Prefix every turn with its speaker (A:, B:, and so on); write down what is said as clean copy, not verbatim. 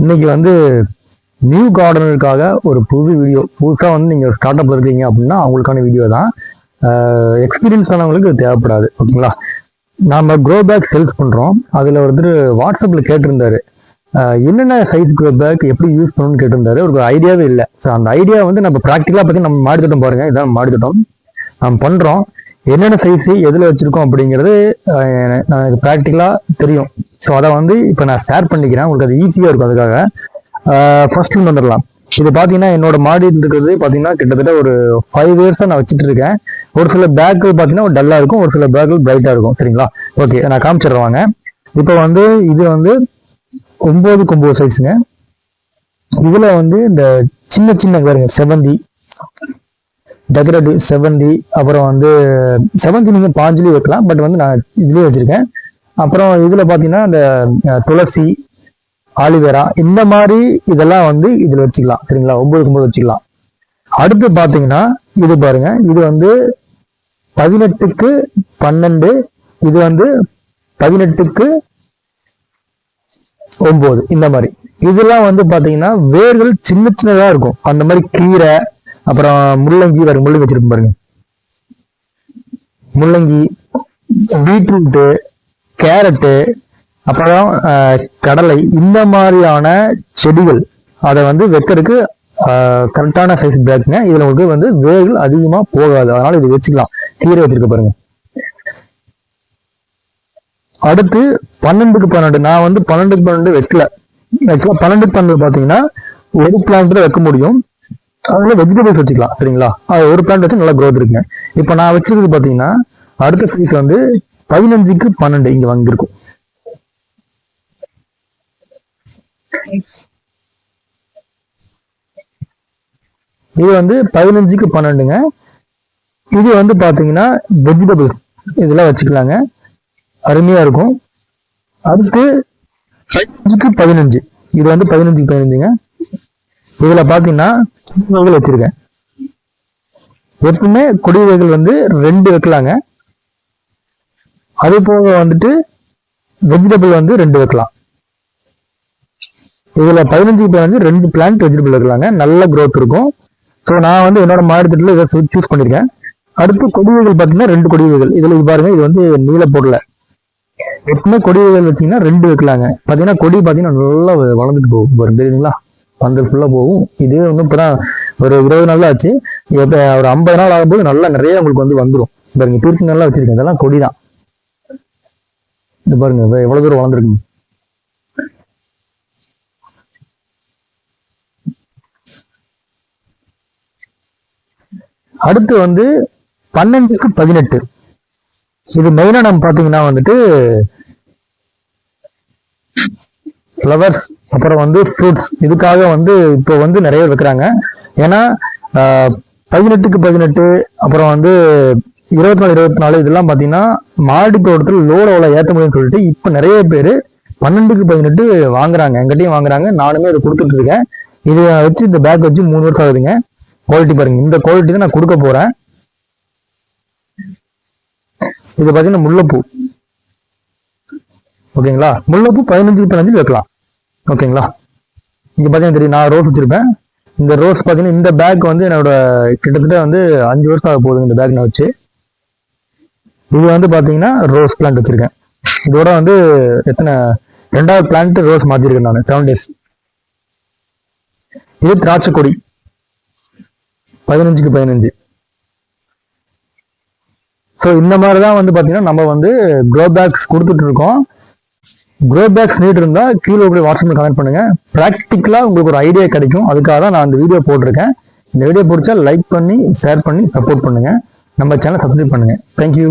A: இன்னைக்கு வந்து நியூ கார்டனருக்காக ஒரு புது வீடியோ. புதுசாக வந்து நீங்கள் ஸ்டார்ட் அப் இருக்கீங்க அப்படின்னா அவங்களுக்கான வீடியோ தான். எக்ஸ்பீரியன்ஸ் ஆனவங்களுக்கு தேவைப்படாது. ஓகேங்களா? நாம க்ரோ பேக் சேல்ஸ் பண்ணுறோம். அதில் ஒருத்தர் வாட்ஸ்அப்பில் கேட்டிருந்தாரு, என்னென்ன சைஸ் க்ரோ பேக் எப்படி யூஸ் பண்ணணும்னு கேட்டிருந்தாரு. ஒரு ஐடியாவே இல்லை. ஸோ அந்த ஐடியா வந்து நம்ம ப்ராக்டிக்கலாக பற்றி நம்ம மாடி தோட்டம் பாருங்க. இதான் மாடி தோட்டம் நம்ம பண்ணுறோம். என்னென்ன சைஸு எதில் வச்சுருக்கோம் அப்படிங்கிறது எனக்கு ப்ராக்டிக்கலாக தெரியும். ஸோ அதை வந்து இப்போ நான் ஷேர் பண்ணிக்கிறேன். உங்களுக்கு அது ஈஸியாக இருக்கும். அதுக்காக ஃபர்ஸ்ட் வந்துடலாம். இது பார்த்தீங்கன்னா என்னோட மாடி இருக்கிறது பார்த்தீங்கன்னா கிட்டத்தட்ட ஒரு 5 இயர்ஸாக நான் வச்சுட்டு இருக்கேன். ஒரு சில பேக்குகள் பார்த்தீங்கன்னா டல்லாக இருக்கும், ஒரு சில பேக்குகள் பிரைட்டாக இருக்கும். சரிங்களா? ஓகே, நான் காமிச்சிடுறேன். இப்போ வந்து இது வந்து 9x9 சைஸுங்க. இதுல வந்து இந்த சின்ன சின்ன பாருங்க, செவந்தி, டெக்கரேட்டிவ் செவந்தி, அப்புறம் வந்து செவந்தி நீங்க பாஞ்சிலையும் வைக்கலாம், பட் வந்து நான் இதுலயே வச்சிருக்கேன். அப்புறம் இதுல பாத்தீங்கன்னா இந்த துளசி, ஆலிவேரா, இந்த மாதிரி இதெல்லாம் வந்து இதுல வச்சுக்கலாம். சரிங்களா? 9x9 வச்சுக்கலாம். அடுத்து பாத்தீங்கன்னா இது பாருங்க, இது வந்து 18x12, இது வந்து 18x9, இந்த மாதிரி. இதெல்லாம் வந்து பாத்தீங்கன்னா வேர்கள் சின்ன சின்னதா இருக்கும். அந்த மாதிரி கீரை, அப்புறம் முள்ளங்கி, வேற முள்ளங்கி வச்சிருக்கும் பாருங்க, முள்ளங்கி, பீட்ரூட்டு, கேரட்டு, அப்புறம் கடலை, இந்த மாதிரியான செடிகள் அதை வந்து வைக்கிறதுக்கு கரெக்டான சைஸ் பேக்குங்க. இதுல உங்களுக்கு வந்து வேர்கள் அதிகமா போகாது, அதனால இது வச்சுக்கலாம். கீரை வச்சிருக்க பாருங்க. அடுத்து 12x12. நான் வந்து 12x12 வைக்கல. 12x12 பாத்தீங்கன்னா ஒரு பிளான்ட் வைக்க முடியும். அதுல வெஜிடபிள்ஸ் வச்சுக்கலாம். சரிங்களா? அது ஒரு பிளான்ட் வச்சு நல்லா க்ரோத் இருக்குங்க. இப்ப நான் வச்சிருக்கிறது பாத்தீங்கன்னா அடுத்த சைஸ் வந்து 15x12 இங்க வாங்கிருக்கும். இது வந்து 15x12ங்க. இது வந்து பாத்தீங்கன்னா வெஜிடபிள்ஸ் இதெல்லாம் வச்சுக்கலாங்க, அருமையா இருக்கும். அடுத்து 5x15, இது வந்து 15x15ங்க. இதுல பாத்தீங்கன்னா வகைகள் வச்சிருக்கேன். எப்பவுமே கொடி வகைகள் வந்து 2 வைக்கலாங்க. அது போக வந்துட்டு வெஜிடபிள் வந்து 2 வைக்கலாம். இதுல 15x15 2 பிளான்ட் வெஜிடபிள் வைக்கலாங்க, நல்ல க்ரோத் இருக்கும். ஸோ நான் வந்து என்னோட மார்க்கெட்ல இதை சூஸ் பண்ணிருக்கேன். அடுத்து கொடி வகைகள் பாத்தீங்கன்னா 2 கொடி வகைகள். இதுல இது பாருங்க, இது வந்து நீல போடல. எப்பவுமே கொடி வகைகள் வச்சீங்கன்னா 2 வைக்கலாங்க. பாத்தீங்கன்னா கொடி பாத்தீங்கன்னா நல்லா வளர்ந்துட்டு போகும், தெரியுதுங்களா? பந்தல் ஃபுல்லா போகும். இதே வந்து இப்பதான் ஒரு 20 நாள் ஆச்சு. ஒரு 50 நாள் ஆகும்போது நல்லா நிறைய உங்களுக்கு வந்து வந்துடும். பாருங்க, தூர்த்து நல்லா வச்சிருக்கேன். இதெல்லாம் கொடிதான். இது பாருங்க எவ்வளவு தூரம் வளர்ந்துருக்கு. அடுத்து வந்து 12x18. இது மெயினா நம்ம பாத்தீங்கன்னா வந்துட்டு ஃப்ளவர்ஸ், அப்புறம் வந்து ஃப்ரூட்ஸ், இதுக்காக வந்து இப்போ வந்து நிறைய வைக்கிறாங்க. ஏன்னா 18x18, அப்புறம் வந்து 24x24, இதெல்லாம் பாத்தீங்கன்னா மாடி தோட்டத்தில் லோடு அவ்வளோ ஏற்ற முடியும்னு சொல்லிட்டு இப்போ நிறைய பேர் 12x18 வாங்குறாங்க, எங்கிட்டையும் வாங்குறாங்க. நானுமே அதை கொடுத்துட்டு இருக்கேன். இதை வச்சு இந்த பேக் வச்சு 3 வருஷம் ஆகுதுங்க. குவாலிட்டி பாருங்க, இந்த குவாலிட்டி தான் நான் கொடுக்க போறேன். இது பாத்தீங்கன்னா முல்லைப்பூ. ஓகேங்களா? முல்லைப்பூ 15x15 வைக்கலாம். ஓகேங்களா? இங்க பாத்தீங்கன்னா தெரியும், நான் ரோஸ் வச்சிருப்பேன். இந்த ரோஸ் பாத்தீங்கன்னா இந்த பேக் வந்து என்னோட கிட்டத்தட்ட வந்து 5 வருஷம் ஆக போகுது இந்த பேக் நான் வச்சு. இது வந்து பாத்தீங்கன்னா ரோஸ் பிளான்ட் வச்சிருக்கேன். இதோட வந்து எத்தனை 2வது பிளான்ட் ரோஸ் மாத்திருக்கேன் நான் 7 days. இது திராட்சை கொடி 15x15. ஸோ இந்த மாதிரிதான் வந்து பாத்தீங்கன்னா நம்ம வந்து க்ரோ பேக்ஸ் கொடுத்துட்டு இருக்கோம். க்ரோ பேக்ஸ் நீட் இருந்தா கீழே போய் வாட்ஸ்அப்ல கமெண்ட் பண்ணுங்க. ப்ராக்டிக்கலா உங்களுக்கு ஒரு ஐடியா கிடைக்கும். அதுக்காக தான் நான் இந்த வீடியோ போட்டிருக்கேன். இந்த வீடியோ பிடிச்சா லைக் பண்ணி, ஷேர் பண்ணி, சப்போர்ட் பண்ணுங்க. நம்ம சேனல் சப்ஸ்கிரைப் பண்ணுங்க. தேங்க்யூ.